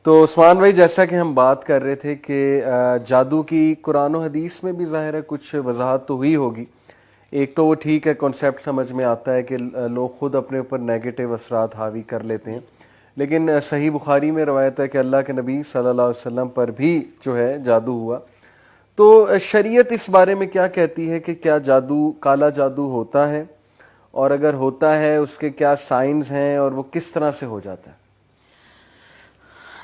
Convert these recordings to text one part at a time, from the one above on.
تو عثمان بھائی، جیسا کہ ہم بات کر رہے تھے کہ جادو کی قرآن و حدیث میں بھی ظاہر ہے کچھ وضاحت تو ہوئی ہوگی. ایک تو وہ ٹھیک ہے، کانسیپٹ سمجھ میں آتا ہے کہ لوگ خود اپنے اوپر نیگیٹو اثرات حاوی کر لیتے ہیں، لیکن صحیح بخاری میں روایت ہے کہ اللہ کے نبی صلی اللہ علیہ وسلم پر بھی جو ہے جادو ہوا. تو شریعت اس بارے میں کیا کہتی ہے کہ کیا جادو، کالا جادو ہوتا ہے، اور اگر ہوتا ہے اس کے کیا سائنز ہیں اور وہ کس طرح سے ہو جاتا ہے؟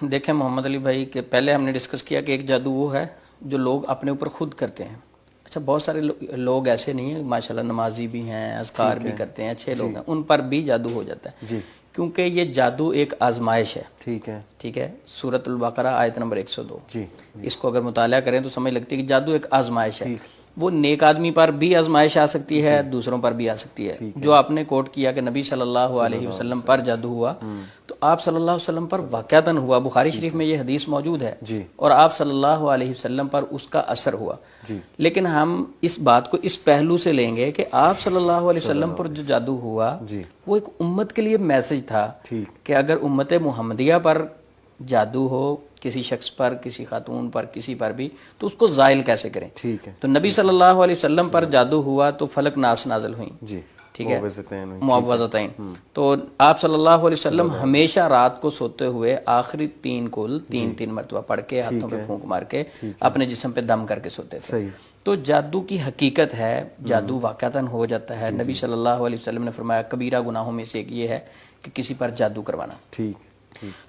دیکھیں محمد علی بھائی، کہ پہلے ہم نے ڈسکس کیا کہ ایک جادو وہ ہے جو لوگ اپنے اوپر خود کرتے ہیں. اچھا، بہت سارے لوگ ایسے نہیں ہیں، ماشاءاللہ نمازی بھی ہیں، اذکار بھی کرتے ہیں، اچھے لوگ ہیں، ان پر بھی جادو ہو جاتا ہے. جی، کیونکہ یہ جادو ایک آزمائش ہے. ٹھیک ہے. سورۃ البقرہ آیت نمبر 102. جی، اس کو اگر مطالعہ کریں تو سمجھ لگتی ہے کہ جادو ایک آزمائش ہے. وہ نیک آدمی پر بھی آزمائش آ سکتی ہے، دوسروں پر بھی آ سکتی ہے. جو آپ نے کوٹ کیا کہ نبی صلی اللہ علیہ وسلم پر جادو ہوا، تو آپ صلی اللہ علیہ وسلم پر واقعتاً ہوا. بخاری شریف میں یہ حدیث موجود ہے، اور آپ صلی اللہ علیہ وسلم پر اس کا اثر ہوا. لیکن ہم اس بات کو اس پہلو سے لیں گے کہ آپ صلی اللہ علیہ وسلم پر جو جادو ہوا وہ ایک امت کے لیے میسج تھا کہ اگر امت محمدیہ پر جادو ہو، کسی شخص پر، کسی خاتون پر، کسی پر بھی، تو اس کو زائل کیسے کریں. تو نبی صلی اللہ علیہ وسلم پر جادو ہوا تو فلک ناس نازل ہوئیں. ٹھیک ہے، معوذتین. تو آپ صلی اللہ علیہ وسلم ہمیشہ رات کو سوتے ہوئے آخری 3 مرتبہ پڑھ کے، ہاتھوں پہ پھونک مار کے، اپنے جسم پہ دم کر کے سوتے تھے. تو جادو کی حقیقت ہے، جادو واقعتاً ہو جاتا ہے. نبی صلی اللہ علیہ وسلم نے فرمایا کبیرہ گناہوں میں سے ایک یہ ہے کہ کسی پر جادو کروانا.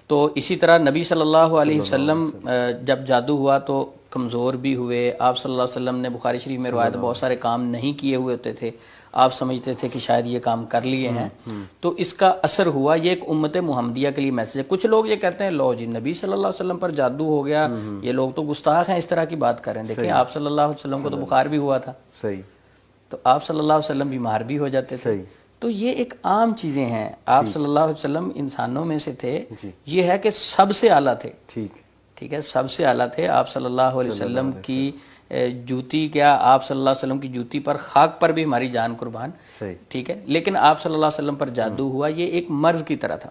تو اسی طرح نبی صلی اللہ علیہ وسلم جب جادو ہوا تو کمزور بھی ہوئے. آپ صلی اللہ علیہ وسلم نے بخاری شریف میں روایت بہت سارے کام نہیں کیے ہوئے ہوتے تھے، آپ سمجھتے تھے کہ شاید یہ کام کر لیے ہیں، تو اس کا اثر ہوا. یہ ایک امت محمدیہ کے لیے میسج ہے. کچھ لوگ یہ کہتے ہیں لو جی نبی صلی اللہ علیہ وسلم پر جادو ہو گیا، یہ لوگ تو گستاخ ہیں، اس طرح کی بات کریں. دیکھیں آپ صلی اللہ علیہ وسلم کو تو بخار بھی ہوا تھا، تو آپ صلی اللہ علیہ وسلم بیمار بھی ہو جاتے تھے. تو یہ ایک عام چیزیں ہیں. آپ صلی اللہ علیہ وسلم انسانوں میں سے تھے، یہ ہے کہ سب سے اعلیٰ تھے. ٹھیک ہے، سب سے اعلیٰ تھے. آپ صلی اللہ علیہ وسلم کی جوتی، کیا آپ صلی اللہ علیہ وسلم کی جوتی پر، خاک پر بھی ہماری جان قربان. ٹھیک ہے، لیکن آپ صلی اللہ علیہ وسلم پر جادو ہوا، یہ ایک مرض کی طرح تھا.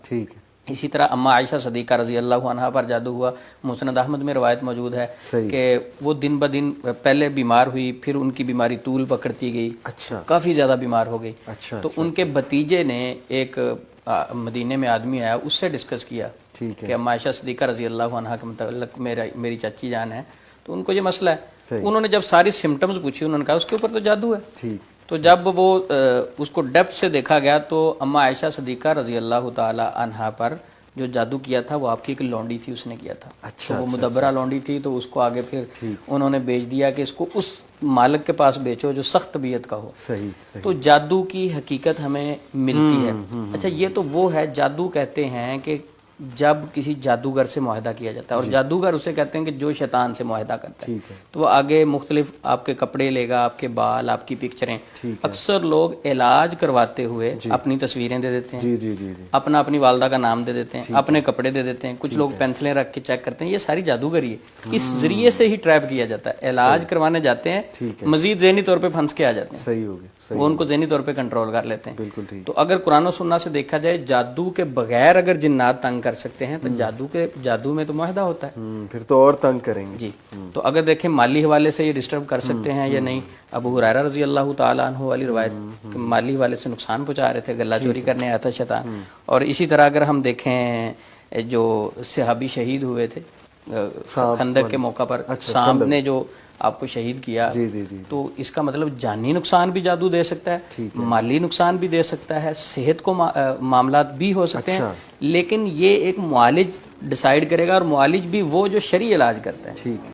اسی طرح اما عائشہ صدیقہ رضی اللہ عنہا پر جادو ہوا. مسند احمد میں روایت موجود ہے کہ وہ دن بدن پہلے بیمار ہوئی، پھر ان کی بیماری طول پکڑتی گئی، کافی زیادہ بیمار ہو گئی. تو ان کے بھتیجے نے، ایک مدینے میں آدمی آیا، اس سے ڈسکس کیا کہ اما عائشہ صدیقہ رضی اللہ عنہا کے متعلق میری چچی جان ہے، تو ان کو یہ مسئلہ ہے. انہوں نے جب ساری سمٹمز پوچھی، انہوں نے کہا اس کے اوپر تو جادو ہے. تو جب وہ اس کو ڈیپتھ سے دیکھا گیا تو اما عائشہ صدیقہ رضی اللہ تعالی عنہا پر جو جادو کیا تھا وہ آپ کی ایک لونڈی تھی، اس نے کیا تھا. تو وہ مدبرہ لونڈی تھی، تو اس کو آگے پھر انہوں نے بیچ دیا کہ اس کو اس مالک کے پاس بیچو جو سخت طبیعت کا ہو. تو جادو کی حقیقت ہمیں ملتی ہے. اچھا، یہ تو وہ ہے، جادو کہتے ہیں کہ جب کسی جادوگر سے معاہدہ کیا جاتا ہے، اور جادوگر اسے کہتے ہیں کہ جو شیطان سے معاہدہ کرتا ہے. تو وہ آگے مختلف آپ کے کپڑے لے گا، آپ کے بال، آپ کی پکچریں. اکثر لوگ علاج کرواتے ہوئے اپنی تصویریں دے دیتے ہیں، اپنی والدہ کا نام دے دیتے ہیں، اپنے کپڑے دے دیتے ہیں. کچھ لوگ پینسلیں رکھ کے چیک کرتے ہیں. یہ ساری جادوگری ہے. اس ذریعے سے ہی ٹریپ کیا جاتا ہے. علاج کروانے جاتے ہیں، مزید ذہنی طور پہ پھنس کے آ جاتے ہیں، وہ ان کو ذہنی طور پہ کنٹرول کر لیتے ہیں. تو اگر قرآن و سنت سے دیکھا جائے، جادو کے بغیر اگر جنات تنگ کر سکتے ہیں تو جادو میں تو معاہدہ ہوتا ہے، پھر تو اور تنگ کریں گے. جی. تو اگر دیکھیں مالی حوالے سے یہ ڈسٹرب کر سکتے ہیں یا نہیں. ابو ہریرہ رضی اللہ تعالیٰ عنہ والی روایت کہ مالی حوالے سے نقصان پہنچا رہے تھے، غلہ چوری کرنے آیا تھا شیطان. اور اسی طرح اگر ہم دیکھیں جو صحابی شہید ہوئے تھے خندق کے موقع پر، سانپ نے جو آپ کو شہید کیا، تو اس کا مطلب جانی نقصان بھی جادو دے سکتا ہے، مالی نقصان بھی دے سکتا ہے، صحت کو معاملات بھی ہو سکتے ہیں. لیکن یہ ایک معالج ڈیسائیڈ کرے گا، اور معالج بھی وہ جو شرعی علاج کرتا ہے.